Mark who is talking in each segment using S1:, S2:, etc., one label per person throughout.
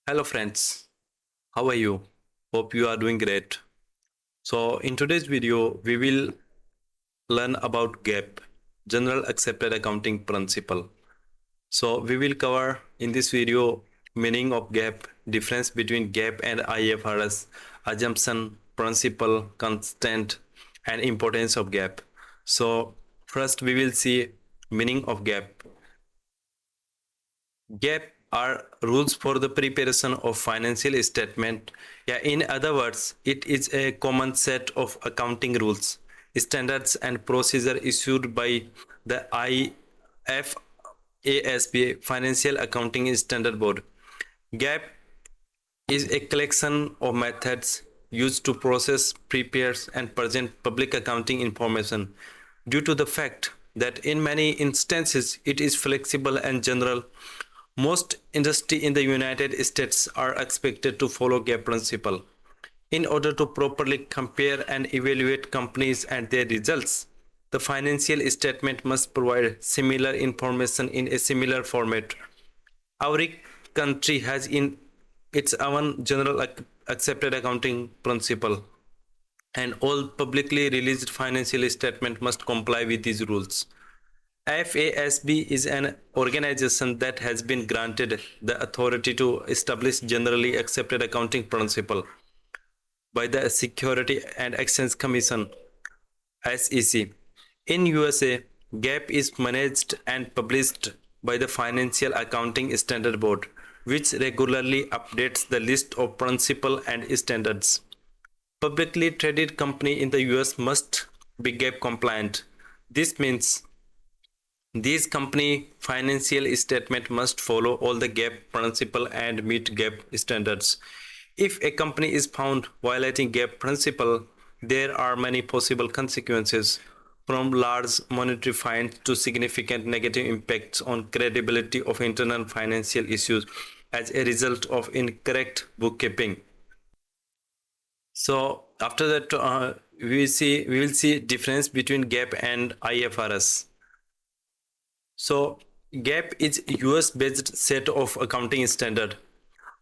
S1: Hello friends, how are you? Hope you are doing great. So in today's video, we will learn about GAAP, General Accepted Accounting Principle. So we will cover in this video meaning of GAAP, difference between GAAP and IFRS, assumption, principle, constant, and importance of GAAP. So first we will see meaning of GAAP. GAAP are rules for the preparation of financial statement. Yeah, in other words, it is a common set of accounting rules, standards, and procedure issued by the IFRS Financial Accounting Standard Board. GAAP is a collection of methods used to process, prepare, and present public accounting information. Due to the fact that in many instances it is flexible and general, most industry in the United States are expected to follow GAAP principle. In order to properly compare and evaluate companies and their results, the financial statement must provide similar information in a similar format. Every country has in its own general accepted accounting principle, and all publicly released financial statement must comply with these rules. FASB is an organization that has been granted the authority to establish generally accepted accounting principle by the Security and Exchange Commission (SEC). In USA, GAAP is managed and published by the Financial Accounting Standard Board, which regularly updates the list of principles and standards. Publicly traded company in the US must be GAAP compliant. This means these company financial statement must follow all the GAAP principle and meet GAAP standards. If a company is found violating GAAP principle, there are many possible consequences, from large monetary fines to significant negative impacts on credibility of internal financial issues as a result of incorrect bookkeeping. So after that, we will see difference between GAAP and IFRS. So GAAP is US based set of accounting standard.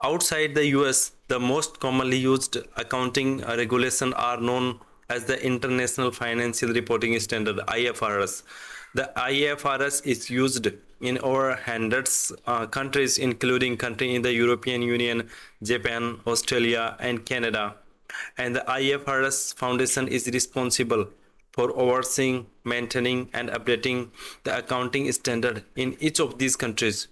S1: Outside the US, the most commonly used accounting regulation are known as the International Financial Reporting Standard IFRS. The IFRS is used in over hundreds countries, including countries in the European Union, Japan, Australia, and Canada. And the IFRS Foundation is responsible for overseeing, maintaining, and updating the accounting standard in each of these countries.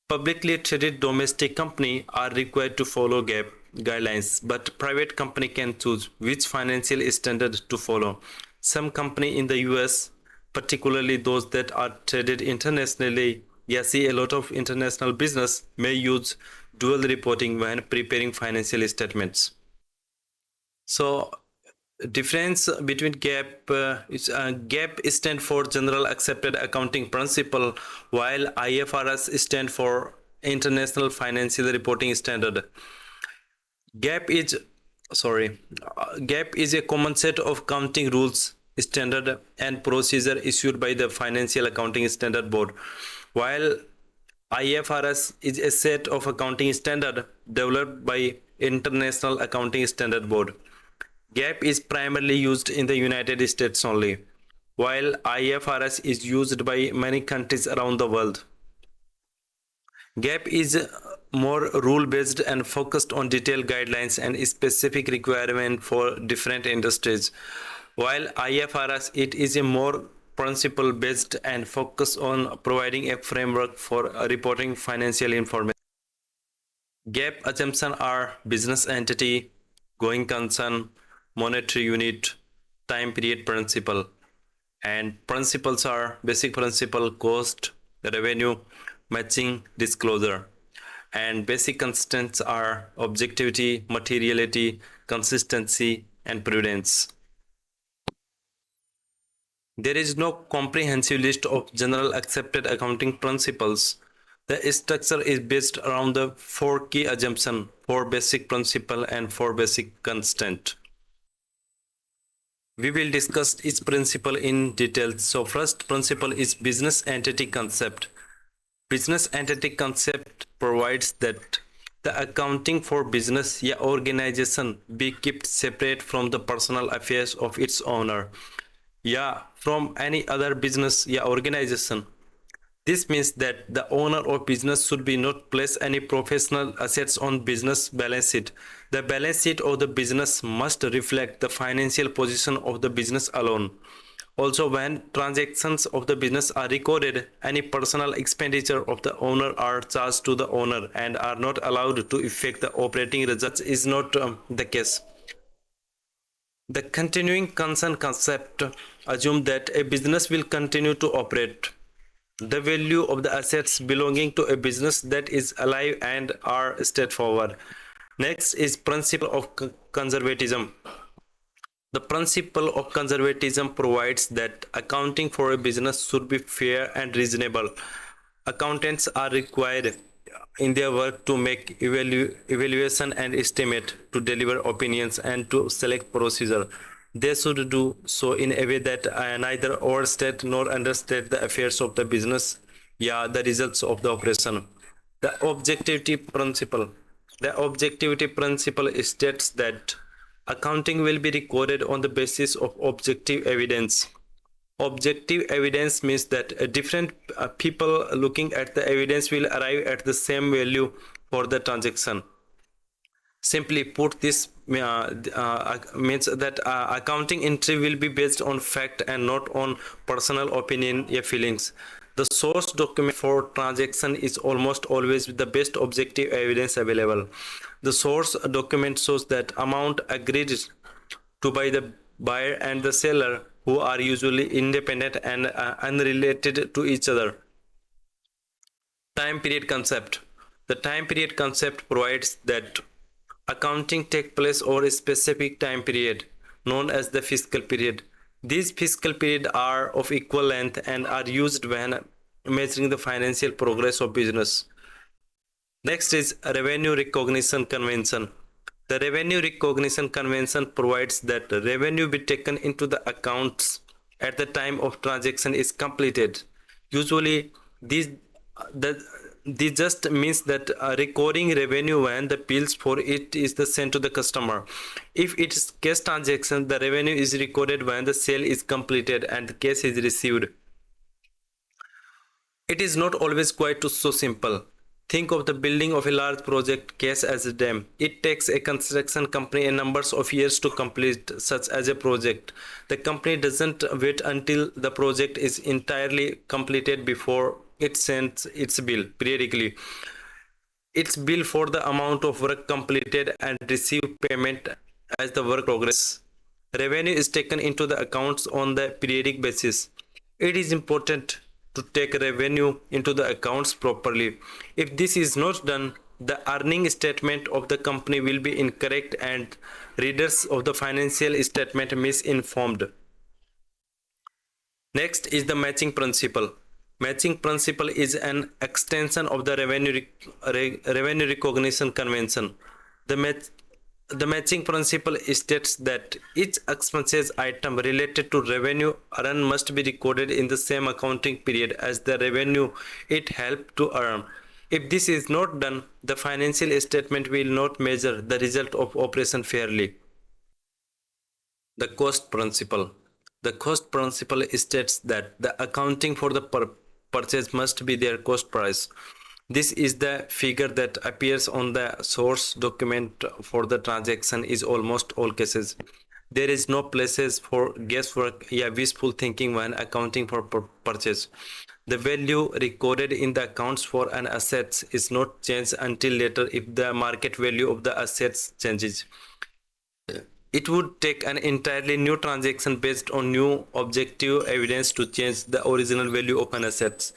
S1: Publicly traded domestic companies are required to follow GAAP guidelines, but private company can choose which financial standard to follow. Some companies in the US, particularly those that are traded internationally, see a lot of international business, may use dual reporting when preparing financial statements. So difference between GAAP is GAAP stand for General Accepted Accounting Principle, while IFRS stand for International Financial Reporting Standard. GAAP is GAAP is a common set of accounting rules, standard, and procedure issued by the Financial Accounting Standard Board, while IFRS is a set of accounting standard developed by International Accounting Standard Board. GAAP is primarily used in the United States only, while IFRS is used by many countries around the world. GAAP is more rule-based and focused on detailed guidelines and specific requirements for different industries, while IFRS it is a more principle-based and focused on providing a framework for reporting financial information. GAAP assumptions are business entity, going concern, monetary unit, time period principle, and principles are basic principle, cost, revenue, matching, disclosure, and basic constants are objectivity, materiality, consistency, and prudence. There is no comprehensive list of general accepted accounting principles. The structure is based around the 4 key assumptions, 4 basic principles, and 4 basic constants. We will discuss each principle in detail. So first principle is business entity concept. Business entity concept provides that The accounting for business या organization be kept separate from the personal affairs of its owner या from any other business या organization. This means that the owner of business should be not place any professional assets on business balance sheet. The balance sheet of the business must reflect the financial position of the business alone. Also, when transactions of the business are recorded, any personal expenditure of the owner are charged to the owner and are not allowed to affect the operating results is not the case. The continuing concern concept assumes that a business will continue to operate. The value of the assets belonging to a business that is alive and are straightforward. Next is principle of conservatism. The principle of conservatism provides that accounting for a business should be fair and reasonable. Accountants are required in their work to make evaluation and estimate, to deliver opinions, and to select procedure. They should do so in a way that neither overstate nor understate the affairs of the business, the results of the operation. The objectivity principle. The objectivity principle states that accounting will be recorded on the basis of objective evidence. Objective evidence means that different people looking at the evidence will arrive at the same value for the transaction. Simply put, this means that accounting entry will be based on fact and not on personal opinion or feelings. The source document for transaction is almost always the best objective evidence available. The source document shows that amount agreed to by the buyer and the seller, who are usually independent and unrelated to each other. Time period concept. The time period concept provides that accounting takes place over a specific time period known as the fiscal period. These fiscal periods are of equal length and are used when measuring the financial progress of business. Next is revenue recognition convention. The revenue recognition convention provides that revenue be taken into the accounts at the time of transaction is completed. Usually, this just means that recording revenue when the bills for it is sent to the customer. If it is cash transaction, the revenue is recorded when the sale is completed and the cash is received. It is not always quite so simple. Think of the building of a large project case as a dam. It takes a construction company a number of years to complete such as a project. The company doesn't wait until the project is entirely completed before it sends its bill periodically. Its bill for the amount of work completed and receive payment as the work progresses. Revenue is taken into the accounts on the periodic basis. It is important to take revenue into the accounts properly. If this is not done, the earning statement of the company will be incorrect and readers of the financial statement misinformed. Next is the matching principle. Matching principle is an extension of the revenue recognition convention. The matching principle states that each expenses item related to revenue earned must be recorded in the same accounting period as the revenue it helped to earn. If this is not done, the financial statement will not measure the result of operation fairly. The cost principle. The cost principle states that the accounting for the purchase must be their cost price. This is the figure that appears on the source document for the transaction in almost all cases. There is no places for guesswork or wishful thinking when accounting for purchase. The value recorded in the accounts for an asset is not changed until later if the market value of the assets changes. It would take an entirely new transaction based on new objective evidence to change the original value of an asset.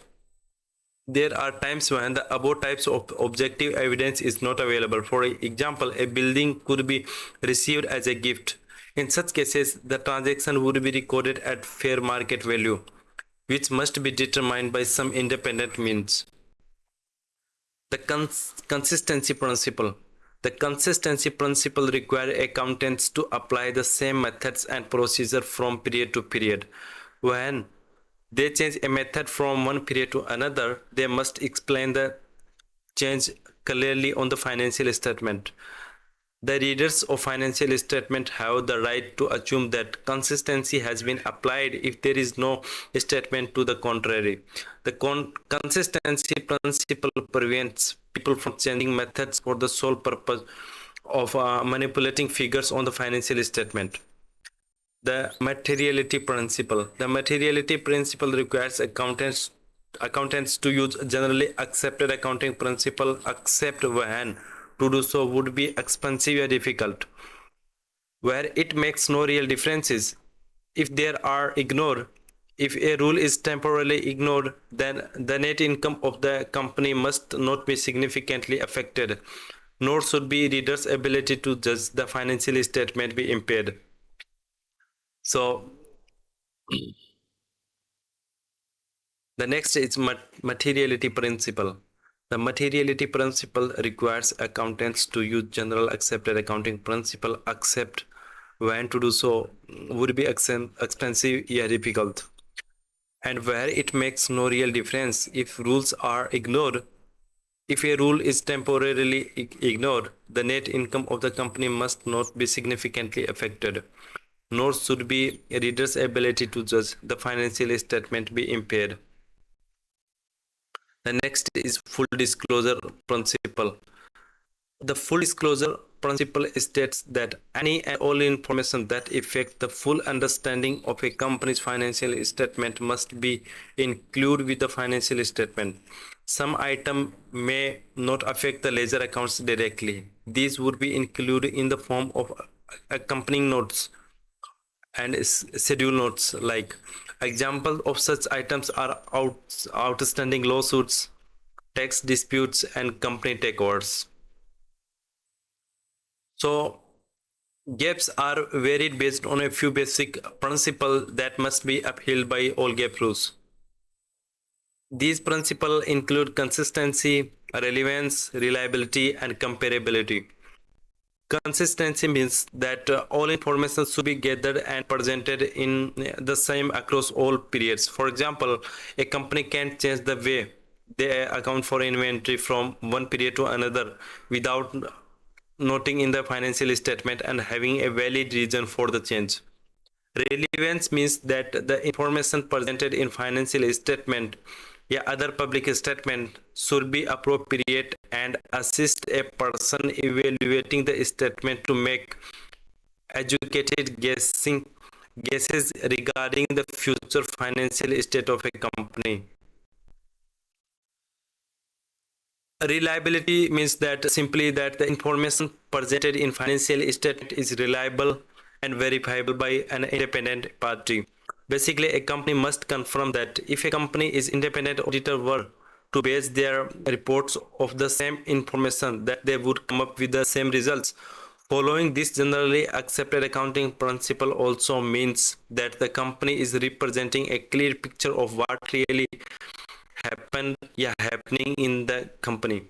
S1: There are times when the above types of objective evidence is not available. For example, a building could be received as a gift. In such cases, the transaction would be recorded at fair market value, which must be determined by some independent means. The consistency principle. The consistency principle requires accountants to apply the same methods and procedure from period to period. When they change a method from one period to another, they must explain the change clearly on the financial statement. The readers of financial statement have the right to assume that consistency has been applied if there is no statement to the contrary. The consistency principle prevents people from changing methods for the sole purpose of manipulating figures on the financial statement. The materiality principle. The materiality principle requires accountants to use generally accepted accounting principle, except when to do so would be expensive or difficult. Where it makes no real differences, if there are ignored, if a rule is temporarily ignored, then the net income of the company must not be significantly affected, nor should be readers' ability to judge the financial statement be impaired. So the next is materiality principle. The materiality principle requires accountants to use general accepted accounting principle, except when to do so would be expensive or difficult. And where it makes no real difference if rules are ignored. If a rule is temporarily ignored, the net income of the company must not be significantly affected, nor should be a reader's ability to judge the financial statement be impaired. The next is full disclosure principle. The full disclosure principle states that any and all information that affect the full understanding of a company's financial statement must be included with the financial statement. Some item may not affect the ledger accounts directly. These would be included in the form of accompanying notes and schedule notes. Like examples of such items are outstanding lawsuits, tax disputes, and company takeovers. So gaps are varied based on a few basic principles that must be upheld by all GAAP rules. These principles include consistency, relevance, reliability, and comparability. Consistency means that all information should be gathered and presented in the same across all periods. For example, a company can't change the way they account for inventory from one period to another without noting in the financial statement and having a valid reason for the change. Relevance means that the information presented in financial statement, yeah, other public statement should be appropriate and assist a person evaluating the statement to make educated guesses regarding the future financial state of a company. Reliability means that simply that the information presented in financial statement is reliable and verifiable by an independent party. Basically, a company must confirm that if a company is independent auditor were to base their reports of the same information, that they would come up with the same results. Following this generally accepted accounting principle also means that the company is representing a clear picture of what really happening in the company.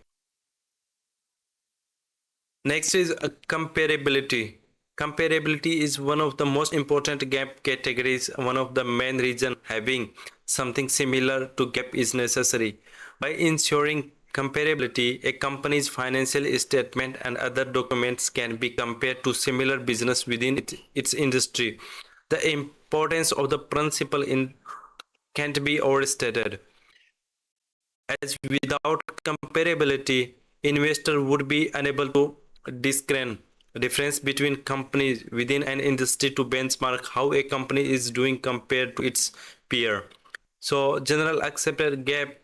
S1: Next is comparability. Comparability is one of the most important GAAP categories. One of the main reasons having something similar to GAAP is necessary. By ensuring comparability, a company's financial statement and other documents can be compared to similar business within its industry. The importance of the principle can't be overstated, as without comparability, investor would be unable to discern difference between companies within an industry to benchmark how a company is doing compared to its peer. So general accepted GAAP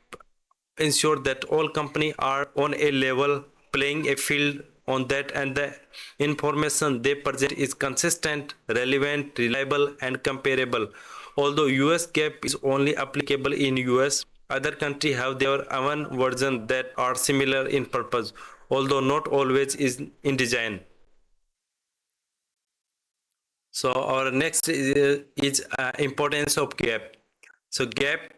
S1: ensure that all companies are on a level playing a field on that, and the information they present is consistent, relevant, reliable, and comparable. Although US GAAP is only applicable in US, other countries have their own version that are similar in purpose, although not always is in design. So our next is importance of GAAP. So GAAP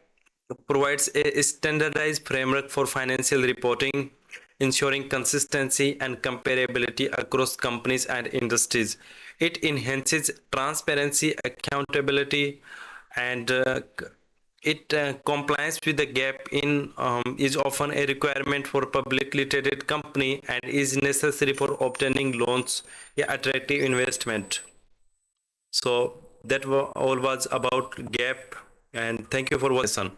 S1: provides a standardized framework for financial reporting, ensuring consistency and comparability across companies and industries. It enhances transparency, accountability, and it compliance with the gap in is often a requirement for publicly traded company and is necessary for obtaining loans, yeah, attractive investment. So that all was about gap, and thank you for watching.